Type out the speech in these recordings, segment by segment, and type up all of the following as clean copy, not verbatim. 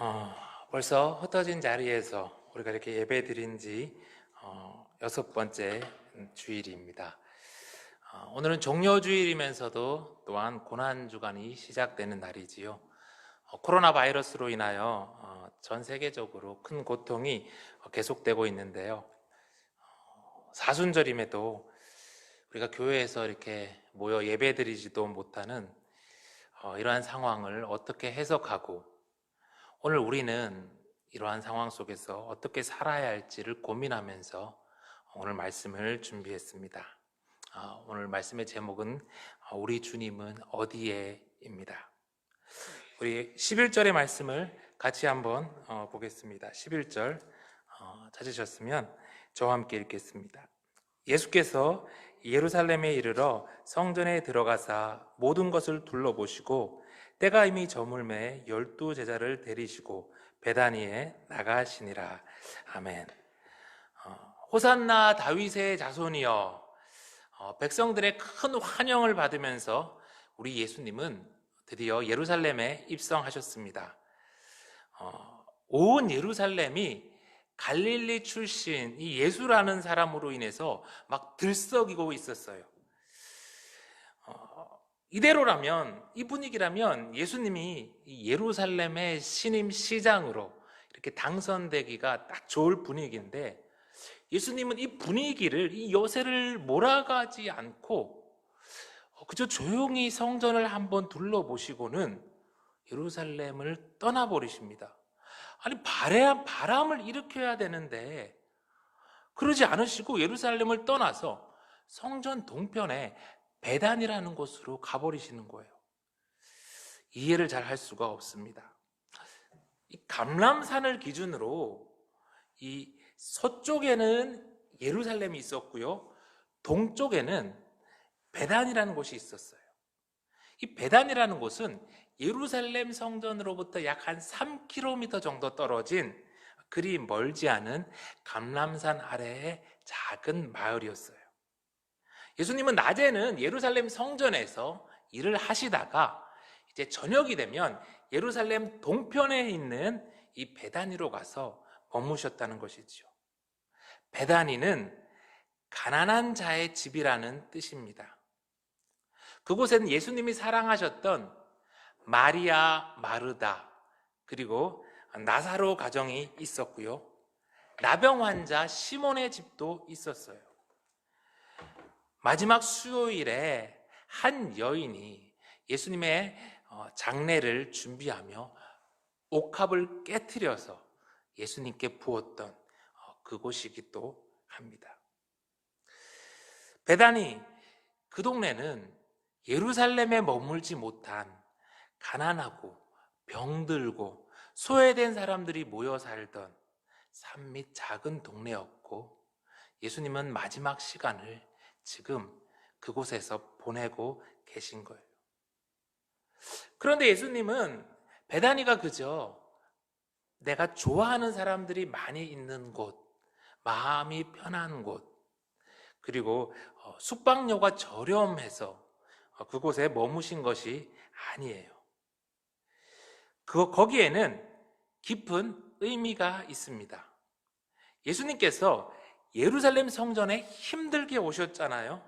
어, 벌써 흩어진 자리에서 우리가 이렇게 예배 드린 지 6번째 주일입니다. 오늘은 종료주일이면서도 또한 고난주간이 시작되는 날이지요. 코로나 바이러스로 인하여 전 세계적으로 큰 고통이 계속되고 있는데요. 사순절임에도 우리가 교회에서 이렇게 모여 예배 드리지도 못하는 이러한 상황을 어떻게 해석하고 오늘 우리는 이러한 상황 속에서 어떻게 살아야 할지를 고민하면서 오늘 말씀을 준비했습니다. 오늘 말씀의 제목은 우리 주님은 어디에입니다. 우리 11절의 말씀을 같이 한번 보겠습니다. 11절 찾으셨으면 저와 함께 읽겠습니다. 예수께서 예루살렘에 이르러 성전에 들어가사 모든 것을 둘러보시고 때가 이미 저물매 12 제자를 데리시고 베다니에 나가시니라. 아멘. 호산나 다윗의 자손이여, 백성들의 큰 환영을 받으면서 우리 예수님은 드디어 예루살렘에 입성하셨습니다. 온 예루살렘이 갈릴리 출신 이 예수라는 사람으로 인해서 막 들썩이고 있었어요. 이대로라면, 이 분위기라면 예수님이 예루살렘의 신임 시장으로 이렇게 당선되기가 딱 좋을 분위기인데, 예수님은 이 분위기를, 이 여세를 몰아가지 않고 그저 조용히 성전을 한번 둘러보시고는 예루살렘을 떠나버리십니다. 아니, 바람을 일으켜야 되는데 그러지 않으시고 예루살렘을 떠나서 성전 동편에 베단이라는 곳으로 가버리시는 거예요. 이해를 잘 할 수가 없습니다. 이 감람산을 기준으로 이 서쪽에는 예루살렘이 있었고요, 동쪽에는 베단이라는 곳이 있었어요. 이 베단이라는 곳은 예루살렘 성전으로부터 약 한 3km 정도 떨어진 그리 멀지 않은 감람산 아래의 작은 마을이었어요. 예수님은 낮에는 예루살렘 성전에서 일을 하시다가 이제 저녁이 되면 예루살렘 동편에 있는 이 베다니로 가서 머무셨다는 것이죠. 베다니는 가난한 자의 집이라는 뜻입니다. 그곳에는 예수님이 사랑하셨던 마리아, 마르다, 그리고 나사로 가정이 있었고요, 나병 환자 시몬의 집도 있었어요. 마지막 수요일에 한 여인이 예수님의 장례를 준비하며 옥합을 깨트려서 예수님께 부었던 그곳이기도 합니다. 베다니, 그 동네는 예루살렘에 머물지 못한 가난하고 병들고 소외된 사람들이 모여 살던 산밑 작은 동네였고, 예수님은 마지막 시간을 지금 그곳에서 보내고 계신 거예요. 그런데 예수님은 베다니가 그저 내가 좋아하는 사람들이 많이 있는 곳, 마음이 편한 곳, 그리고 숙박료가 저렴해서 그곳에 머무신 것이 아니에요. 거기에는 깊은 의미가 있습니다. 예수님께서 예루살렘 성전에 힘들게 오셨잖아요.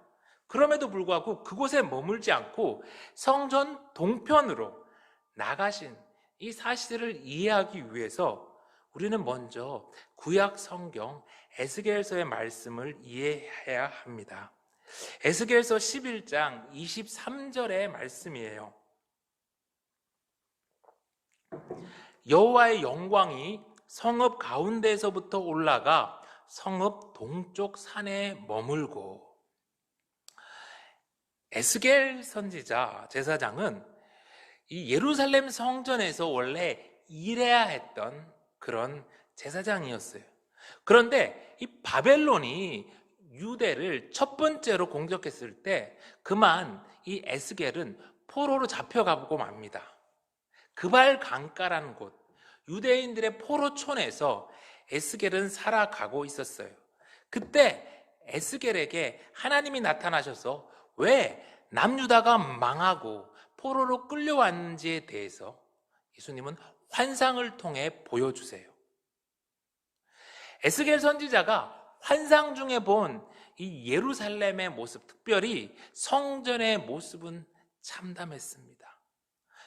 그럼에도 불구하고 그곳에 머물지 않고 성전 동편으로 나가신 이 사실을 이해하기 위해서 우리는 먼저 구약 성경 에스겔서의 말씀을 이해해야 합니다. 에스겔서 11장 23절의 말씀이에요. 여호와의 영광이 성읍 가운데에서부터 올라가 성읍 동쪽 산에 머물고, 에스겔 선지자 제사장은 이 예루살렘 성전에서 원래 일해야 했던 그런 제사장이었어요. 그런데 이 바벨론이 유대를 첫 번째로 공격했을 때 그만 이 에스겔은 포로로 잡혀가고 맙니다. 그발 강가라는 곳, 유대인들의 포로촌에서 에스겔은 살아가고 있었어요. 그때 에스겔에게 하나님이 나타나셔서 왜 남유다가 망하고 포로로 끌려왔는지에 대해서 예수님은 환상을 통해 보여주세요. 에스겔 선지자가 환상 중에 본 이 예루살렘의 모습, 특별히 성전의 모습은 참담했습니다.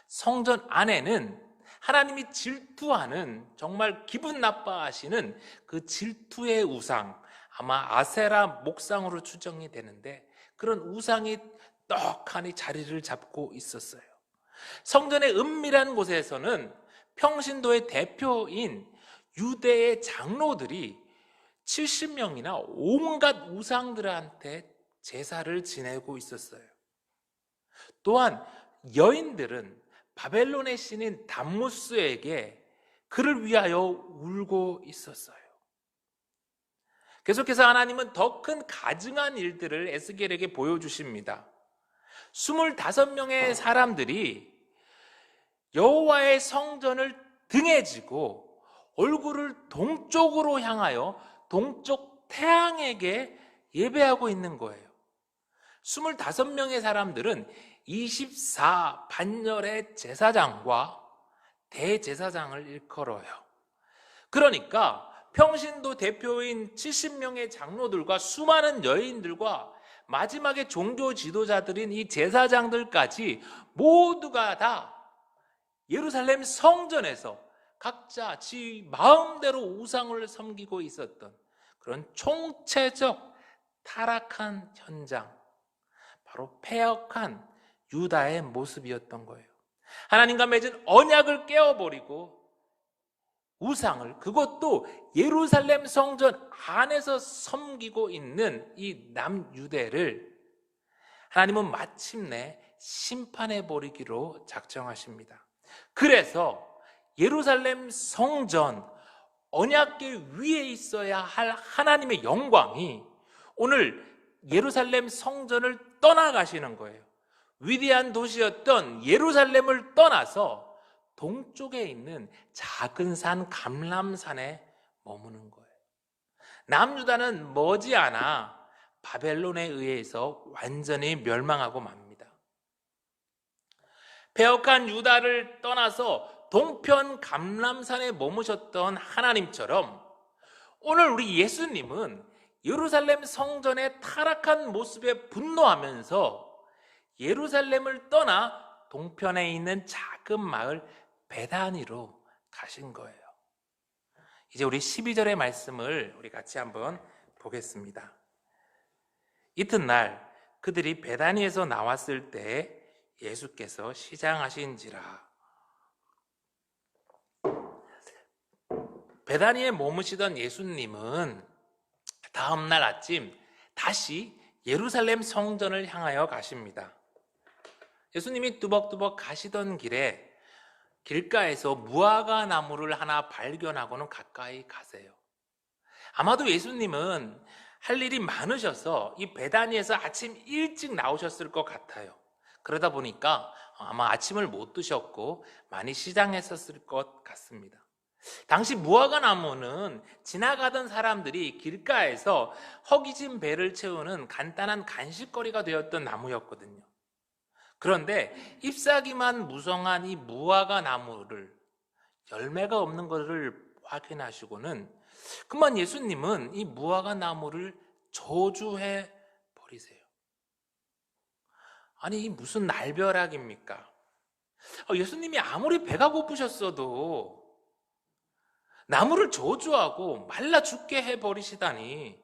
성전 안에는 하나님이 질투하는, 정말 기분 나빠하시는 그 질투의 우상, 아마 아세라 목상으로 추정이 되는데 그런 우상이 떡하니 자리를 잡고 있었어요. 성전의 은밀한 곳에서는 평신도의 대표인 유대의 장로들이 70명이나 온갖 우상들한테 제사를 지내고 있었어요. 또한 여인들은 바벨론의 신인 담무스에게 그를 위하여 울고 있었어요. 계속해서 하나님은 더 큰 가증한 일들을 에스겔에게 보여주십니다. 25명의 사람들이 여호와의 성전을 등에 지고 얼굴을 동쪽으로 향하여 동쪽 태양에게 예배하고 있는 거예요. 25명의 사람들은 24 반열의 제사장과 대제사장을 일컬어요. 그러니까 평신도 대표인 70명의 장로들과 수많은 여인들과 마지막에 종교 지도자들인 이 제사장들까지 모두가 다 예루살렘 성전에서 각자 지 마음대로 우상을 섬기고 있었던 그런 총체적 타락한 현장, 바로 패역한 유다의 모습이었던 거예요. 하나님과 맺은 언약을 깨어버리고 우상을, 그것도 예루살렘 성전 안에서 섬기고 있는 이 남유대를 하나님은 마침내 심판해버리기로 작정하십니다. 그래서 예루살렘 성전, 언약궤 위에 있어야 할 하나님의 영광이 오늘 예루살렘 성전을 떠나가시는 거예요. 위대한 도시였던 예루살렘을 떠나서 동쪽에 있는 작은 산 감람산에 머무는 거예요. 남유다는 머지않아 바벨론에 의해서 완전히 멸망하고 맙니다. 패역한 유다를 떠나서 동편 감람산에 머무셨던 하나님처럼 오늘 우리 예수님은 예루살렘 성전의 타락한 모습에 분노하면서 예루살렘을 떠나 동편에 있는 작은 마을 베다니로 가신 거예요. 이제 우리 12절의 말씀을 우리 같이 한번 보겠습니다. 이튿날 그들이 베다니에서 나왔을 때 예수께서 시장하신지라. 베다니에 머무시던 예수님은 다음날 아침 다시 예루살렘 성전을 향하여 가십니다. 예수님이 뚜벅뚜벅 가시던 길에 길가에서 무화과 나무를 하나 발견하고는 가까이 가세요. 아마도 예수님은 할 일이 많으셔서 이 베다니에서 아침 일찍 나오셨을 것 같아요. 그러다 보니까 아마 아침을 못 드셨고 많이 시장했었을 것 같습니다. 당시 무화과 나무는 지나가던 사람들이 길가에서 허기진 배를 채우는 간단한 간식거리가 되었던 나무였거든요. 그런데 잎사귀만 무성한 이 무화과 나무를, 열매가 없는 것을 확인하시고는 그만 예수님은 이 무화과 나무를 저주해 버리세요. 아니, 이 무슨 날벼락입니까? 예수님이 아무리 배가 고프셨어도 나무를 저주하고 말라 죽게 해버리시다니.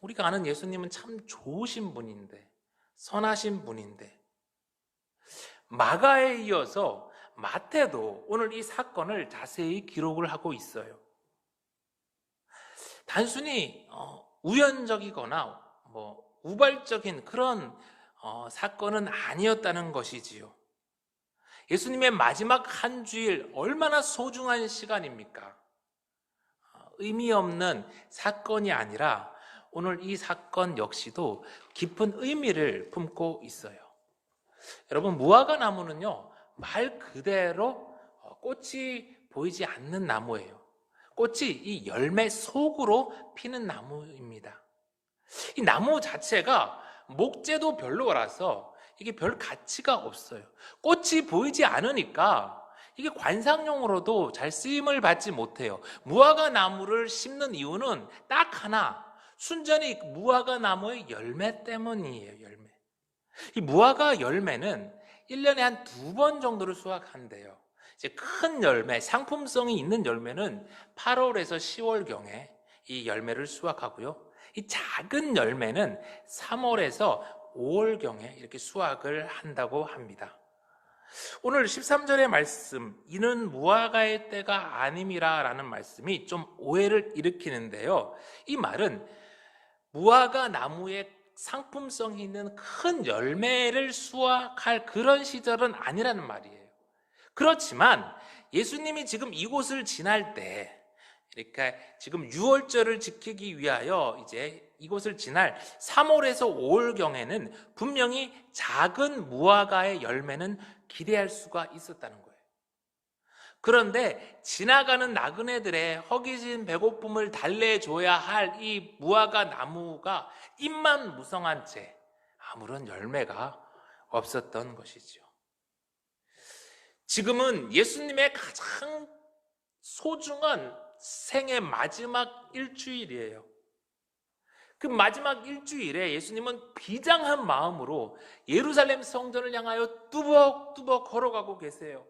우리가 아는 예수님은 참 좋으신 분인데, 선하신 분인데, 마가에 이어서 마태도 오늘 이 사건을 자세히 기록을 하고 있어요. 단순히 우연적이거나 우발적인 그런 사건은 아니었다는 것이지요. 예수님의 마지막 한 주일, 얼마나 소중한 시간입니까? 의미 없는 사건이 아니라 오늘 이 사건 역시도 깊은 의미를 품고 있어요. 여러분, 무화과 나무는요, 말 그대로 꽃이 보이지 않는 나무예요. 꽃이 이 열매 속으로 피는 나무입니다. 이 나무 자체가 목재도 별로라서 이게 별 가치가 없어요. 꽃이 보이지 않으니까 이게 관상용으로도 잘 쓰임을 받지 못해요. 무화과 나무를 심는 이유는 딱 하나, 순전히 무화과 나무의 열매 때문이에요. 열매. 이 무화과 열매는 1년에 한 2번 정도를 수확한대요. 이제 큰 열매, 상품성이 있는 열매는 8월에서 10월경에 이 열매를 수확하고요. 이 작은 열매는 3월에서 5월경에 이렇게 수확을 한다고 합니다. 오늘 13절의 말씀, 이는 무화과의 때가 아님이라 라는 말씀이 좀 오해를 일으키는데요. 이 말은 무화과 나무에 상품성이 있는 큰 열매를 수확할 그런 시절은 아니라는 말이에요. 그렇지만 예수님이 지금 이곳을 지날 때, 그러니까 지금 유월절을 지키기 위하여 이제 이곳을 지날 3월에서 5월경에는 분명히 작은 무화과의 열매는 기대할 수가 있었다는 거예요. 그런데 지나가는 나그네들의 허기진 배고픔을 달래줘야 할 이 무화과 나무가 잎만 무성한 채 아무런 열매가 없었던 것이죠. 지금은 예수님의 가장 소중한 생의 마지막 일주일이에요. 그 마지막 일주일에 예수님은 비장한 마음으로 예루살렘 성전을 향하여 뚜벅뚜벅 걸어가고 계세요.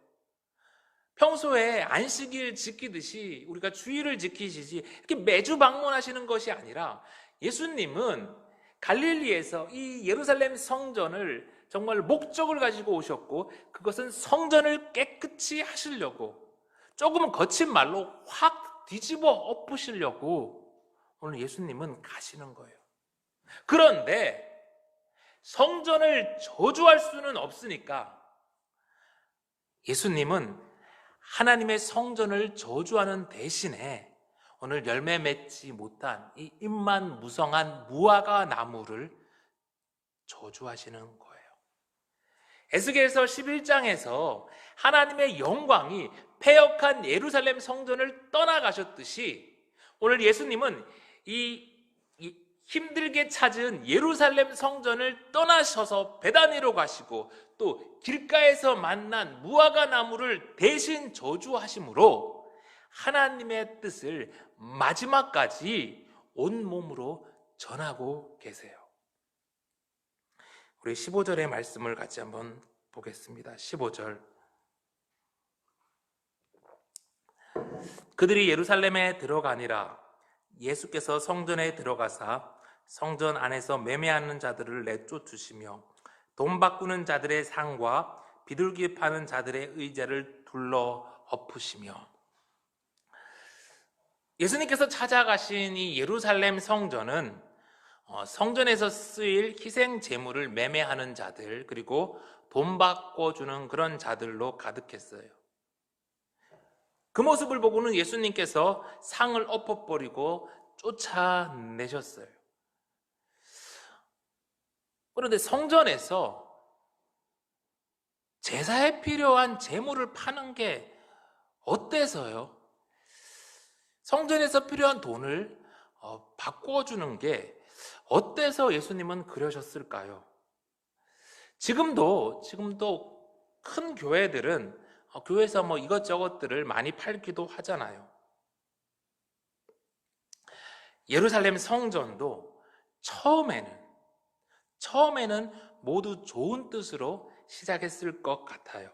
평소에 안식일 지키듯이 우리가 주일을 지키시지 이렇게 매주 방문하시는 것이 아니라 예수님은 갈릴리에서 이 예루살렘 성전을 정말 목적을 가지고 오셨고, 그것은 성전을 깨끗이 하시려고, 조금 거친 말로 확 뒤집어 엎으시려고 오늘 예수님은 가시는 거예요. 그런데 성전을 저주할 수는 없으니까 예수님은 하나님의 성전을 저주하는 대신에 오늘 열매 맺지 못한 이 잎만 무성한 무화과 나무를 저주하시는 거예요. 에스겔서 11장에서 하나님의 영광이 패역한 예루살렘 성전을 떠나가셨듯이 오늘 예수님은 이 힘들게 찾은 예루살렘 성전을 떠나셔서 베다니로 가시고 또 길가에서 만난 무화과 나무를 대신 저주하심으로 하나님의 뜻을 마지막까지 온몸으로 전하고 계세요. 우리 15절의 말씀을 같이 한번 보겠습니다. 15절. 그들이 예루살렘에 들어가니라. 예수께서 성전에 들어가사 성전 안에서 매매하는 자들을 내쫓으시며 돈 바꾸는 자들의 상과 비둘기 파는 자들의 의자를 둘러 엎으시며. 예수님께서 찾아가신 이 예루살렘 성전은 성전에서 쓰일 희생 제물을 매매하는 자들, 그리고 돈 바꿔주는 그런 자들로 가득했어요. 그 모습을 보고는 예수님께서 상을 엎어버리고 쫓아내셨어요. 그런데 성전에서 제사에 필요한 제물을 파는 게 어때서요? 성전에서 필요한 돈을 바꿔주는 게 어때서 예수님은 그러셨을까요? 지금도 큰 교회들은 교회에서 이것저것들을 많이 팔기도 하잖아요. 예루살렘 성전도 처음에는 모두 좋은 뜻으로 시작했을 것 같아요.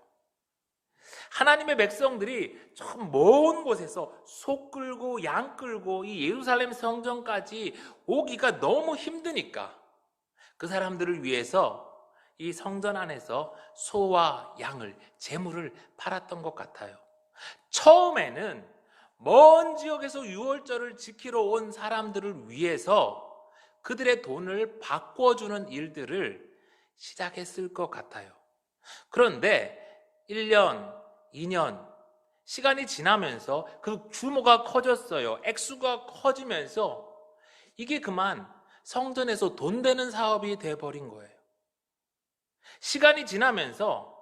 하나님의 백성들이 좀 먼 곳에서 소 끌고 양 끌고 이 예루살렘 성전까지 오기가 너무 힘드니까 그 사람들을 위해서 이 성전 안에서 소와 양을, 제물을 팔았던 것 같아요. 처음에는 먼 지역에서 유월절을 지키러 온 사람들을 위해서 그들의 돈을 바꿔주는 일들을 시작했을 것 같아요. 그런데 1년, 2년, 시간이 지나면서 그 규모가 커졌어요. 액수가 커지면서 이게 그만 성전에서 돈 되는 사업이 돼버린 거예요. 시간이 지나면서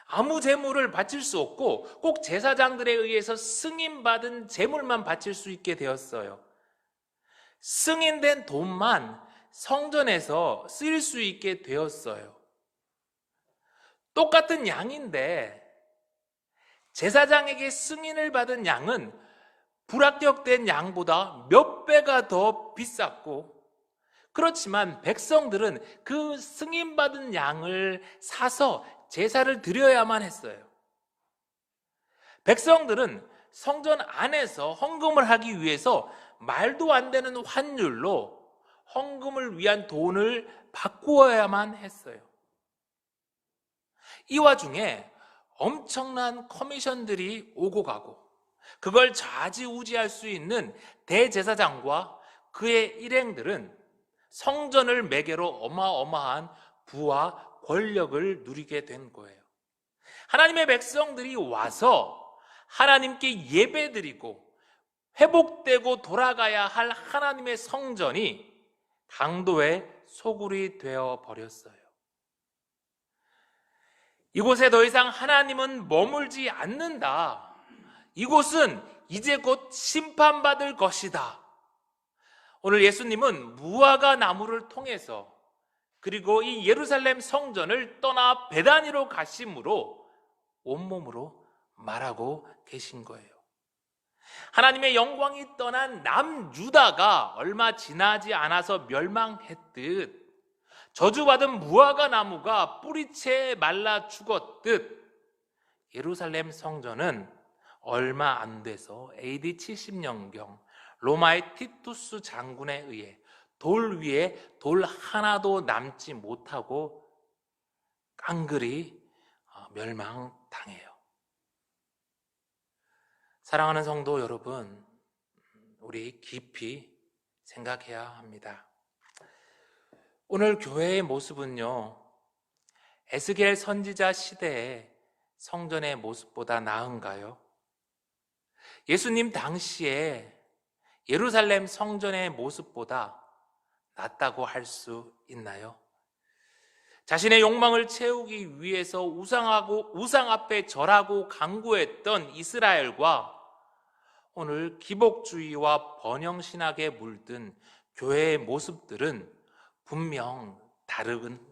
아무 제물을 바칠 수 없고 꼭 제사장들에 의해서 승인받은 제물만 바칠 수 있게 되었어요. 승인된 돈만 성전에서 쓰일 수 있게 되었어요. 똑같은 양인데 제사장에게 승인을 받은 양은 불합격된 양보다 몇 배가 더 비쌌고, 그렇지만 백성들은 그 승인받은 양을 사서 제사를 드려야만 했어요. 백성들은 성전 안에서 헌금을 하기 위해서 말도 안 되는 환율로 헌금을 위한 돈을 바꾸어야만 했어요. 이 와중에 엄청난 커미션들이 오고 가고, 그걸 좌지우지할 수 있는 대제사장과 그의 일행들은 성전을 매개로 어마어마한 부와 권력을 누리게 된 거예요. 하나님의 백성들이 와서 하나님께 예배드리고 회복되고 돌아가야 할 하나님의 성전이 강도의 소굴이 되어 버렸어요. 이곳에 더 이상 하나님은 머물지 않는다. 이곳은 이제 곧 심판받을 것이다. 오늘 예수님은 무화과 나무를 통해서, 그리고 이 예루살렘 성전을 떠나 베다니로 가심으로 온몸으로 말하고 계신 거예요. 하나님의 영광이 떠난 남유다가 얼마 지나지 않아서 멸망했듯, 저주받은 무화과 나무가 뿌리채 말라 죽었듯, 예루살렘 성전은 얼마 안 돼서 AD 70년경 로마의 티투스 장군에 의해 돌 위에 돌 하나도 남지 못하고 깡그리 멸망당해요. 사랑하는 성도 여러분, 우리 깊이 생각해야 합니다. 오늘 교회의 모습은요, 에스겔 선지자 시대의 성전의 모습보다 나은가요? 예수님 당시에 예루살렘 성전의 모습보다 낫다고 할 수 있나요? 자신의 욕망을 채우기 위해서 우상 앞에 절하고 간구했던 이스라엘과 오늘 기복주의와 번영신학에 물든 교회의 모습들은 분명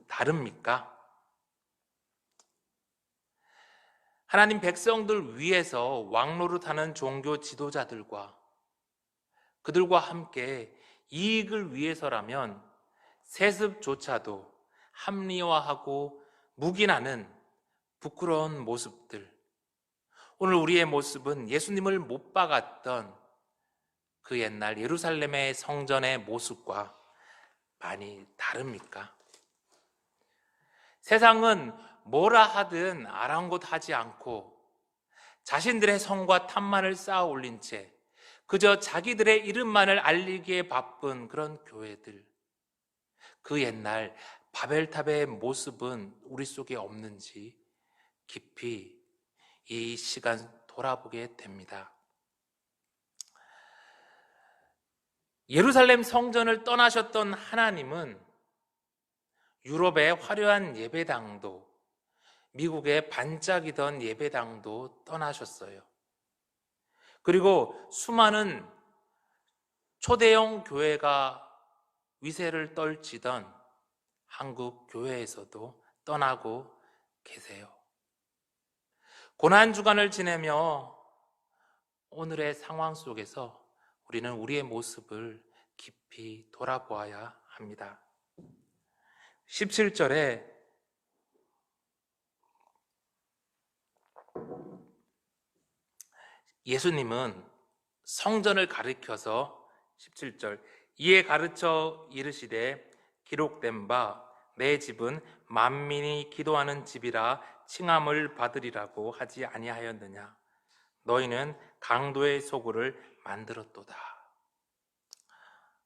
다릅니까? 하나님 백성들 위해서 왕노릇하는 종교 지도자들과 그들과 함께 이익을 위해서라면 세습조차도 합리화하고 묵인하는 부끄러운 모습들, 오늘 우리의 모습은 예수님을 못 박았던 그 옛날 예루살렘의 성전의 모습과 많이 다릅니까? 세상은 뭐라 하든 아랑곳하지 않고 자신들의 성과 탐만을 쌓아 올린 채 그저 자기들의 이름만을 알리기에 바쁜 그런 교회들, 그 옛날 바벨탑의 모습은 우리 속에 없는지 깊이 이 시간 돌아보게 됩니다. 예루살렘 성전을 떠나셨던 하나님은 유럽의 화려한 예배당도, 미국의 반짝이던 예배당도 떠나셨어요. 그리고 수많은 초대형 교회가 위세를 떨치던 한국 교회에서도 떠나고 계세요. 고난주간을 지내며 오늘의 상황 속에서 우리는 우리의 모습을 깊이 돌아보아야 합니다. 17절에 예수님은 성전을 가리켜서 17절, 이에 가르쳐 이르시되 기록된 바 내 집은 만민이 기도하는 집이라 칭함을 받으리라고 하지 아니하였느냐. 너희는 강도의 소굴을 만들었도다.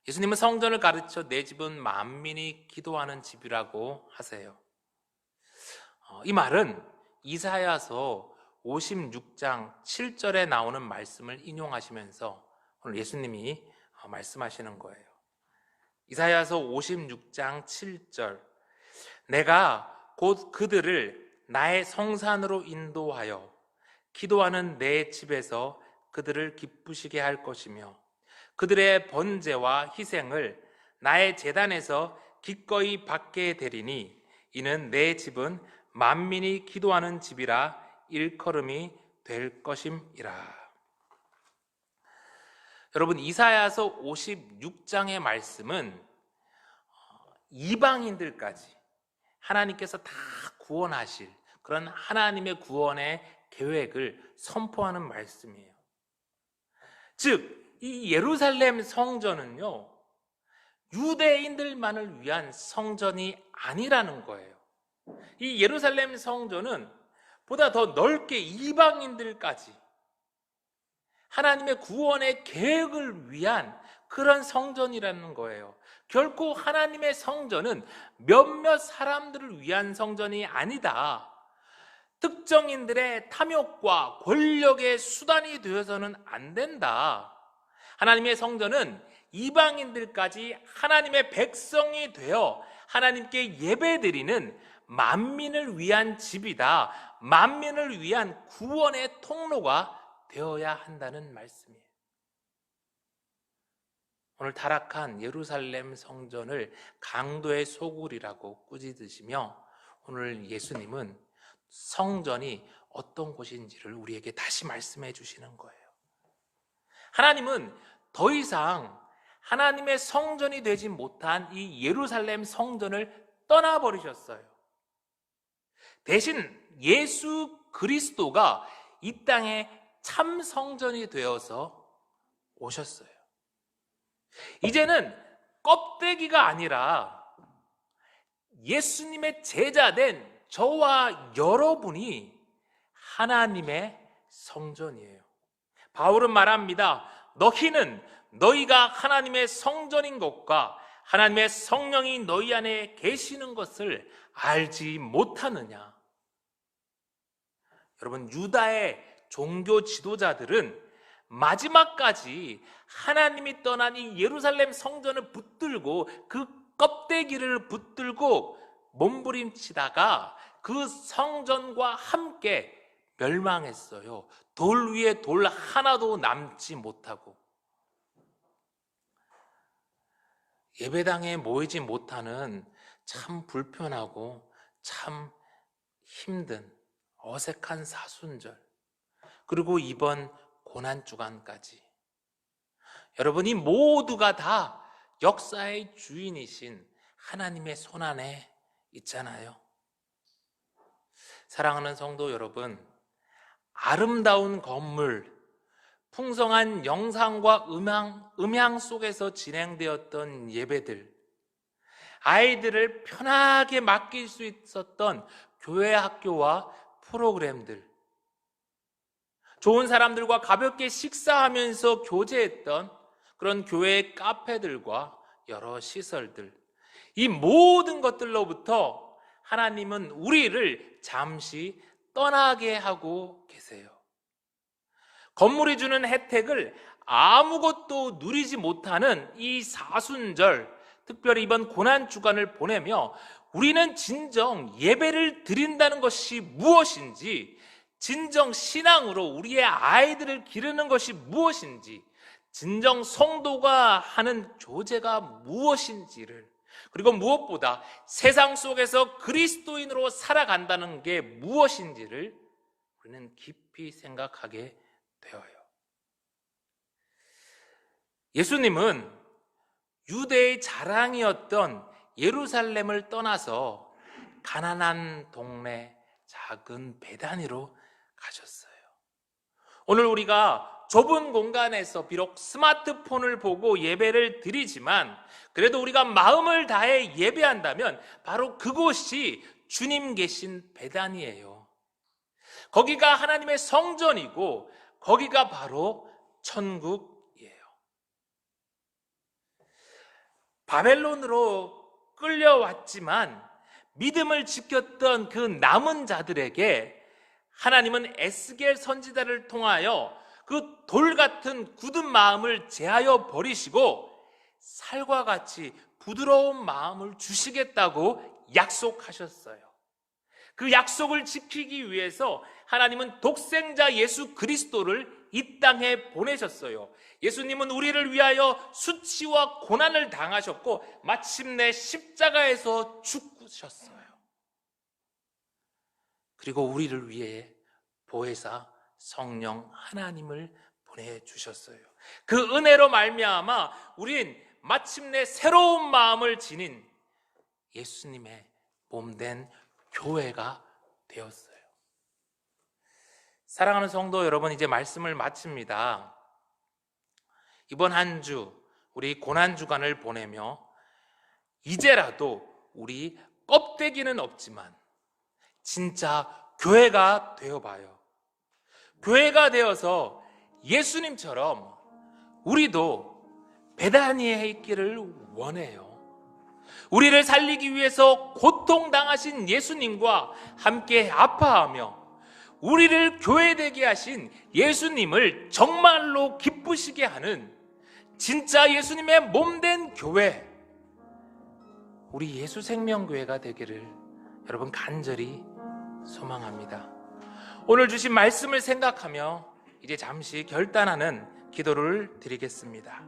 예수님은 성전을 가르쳐 내 집은 만민이 기도하는 집이라고 하세요. 이 말은 이사야서 56장 7절에 나오는 말씀을 인용하시면서 오늘 예수님이 말씀하시는 거예요. 이사야서 56장 7절, 내가 곧 그들을 나의 성산으로 인도하여 기도하는 내 집에서 그들을 기쁘시게 할 것이며 그들의 번제와 희생을 나의 제단에서 기꺼이 받게 되리니 이는 내 집은 만민이 기도하는 집이라 일컬음이 될 것임이라. 여러분, 이사야서 56장의 말씀은 이방인들까지 하나님께서 다 구원하실 그런 하나님의 구원의 계획을 선포하는 말씀이에요. 즉, 이 예루살렘 성전은요, 유대인들만을 위한 성전이 아니라는 거예요. 이 예루살렘 성전은 보다 더 넓게 이방인들까지 하나님의 구원의 계획을 위한 그런 성전이라는 거예요. 결코 하나님의 성전은 몇몇 사람들을 위한 성전이 아니다. 특정인들의 탐욕과 권력의 수단이 되어서는 안 된다. 하나님의 성전은 이방인들까지 하나님의 백성이 되어 하나님께 예배드리는 만민을 위한 집이다. 만민을 위한 구원의 통로가 되어야 한다는 말씀이에요. 오늘 타락한 예루살렘 성전을 강도의 소굴이라고 꾸짖으시며 오늘 예수님은 성전이 어떤 곳인지를 우리에게 다시 말씀해 주시는 거예요. 하나님은 더 이상 하나님의 성전이 되지 못한 이 예루살렘 성전을 떠나버리셨어요. 대신 예수 그리스도가 이 땅에 참 성전이 되어서 오셨어요. 이제는 껍데기가 아니라 예수님의 제자된 저와 여러분이 하나님의 성전이에요. 바울은 말합니다. 너희는 너희가 하나님의 성전인 것과 하나님의 성령이 너희 안에 계시는 것을 알지 못하느냐. 여러분, 유다의 종교 지도자들은 마지막까지 하나님이 떠난 이 예루살렘 성전을 붙들고 그 껍데기를 붙들고 몸부림치다가 그 성전과 함께 멸망했어요. 돌 위에 돌 하나도 남지 못하고. 예배당에 모이지 못하는 참 불편하고 참 힘든 어색한 사순절, 그리고 이번 고난주간까지, 여러분이 모두가 다 역사의 주인이신 하나님의 손안에 있잖아요. 사랑하는 성도 여러분, 아름다운 건물, 풍성한 영상과 음향 속에서 진행되었던 예배들, 아이들을 편하게 맡길 수 있었던 교회 학교와 프로그램들, 좋은 사람들과 가볍게 식사하면서 교제했던 그런 교회 카페들과 여러 시설들, 이 모든 것들로부터 하나님은 우리를 잠시 떠나게 하고 계세요. 건물이 주는 혜택을 아무것도 누리지 못하는 이 사순절, 특별히 이번 고난주간을 보내며 우리는 진정 예배를 드린다는 것이 무엇인지, 진정 신앙으로 우리의 아이들을 기르는 것이 무엇인지, 진정 성도가 하는 교제가 무엇인지를, 그리고 무엇보다 세상 속에서 그리스도인으로 살아간다는 게 무엇인지를 우리는 깊이 생각하게 되어요. 예수님은 유대의 자랑이었던 예루살렘을 떠나서 가난한 동네 작은 베다니로 가셨어요. 오늘 우리가 좁은 공간에서 비록 스마트폰을 보고 예배를 드리지만 그래도 우리가 마음을 다해 예배한다면 바로 그곳이 주님 계신 베다니예요. 거기가 하나님의 성전이고 거기가 바로 천국이에요. 바벨론으로 끌려왔지만 믿음을 지켰던 그 남은 자들에게 하나님은 에스겔 선지자를 통하여 그 돌 같은 굳은 마음을 제하여 버리시고 살과 같이 부드러운 마음을 주시겠다고 약속하셨어요. 그 약속을 지키기 위해서 하나님은 독생자 예수 그리스도를 이 땅에 보내셨어요. 예수님은 우리를 위하여 수치와 고난을 당하셨고 마침내 십자가에서 죽으셨어요. 그리고 우리를 위해 보혜사 성령 하나님을 보내주셨어요. 그 은혜로 말미암아 우린 마침내 새로운 마음을 지닌 예수님의 몸된 교회가 되었어요. 사랑하는 성도 여러분, 이제 말씀을 마칩니다. 이번 한 주 우리 고난주간을 보내며 이제라도 우리 껍데기는 없지만 진짜 교회가 되어봐요. 교회가 되어서 예수님처럼 우리도 베다니에 있기를 원해요. 우리를 살리기 위해서 고통당하신 예수님과 함께 아파하며 우리를 교회되게 하신 예수님을 정말로 기쁘시게 하는 진짜 예수님의 몸된 교회, 우리 예수생명교회가 되기를 여러분 간절히 소망합니다. 오늘 주신 말씀을 생각하며 이제 잠시 결단하는 기도를 드리겠습니다.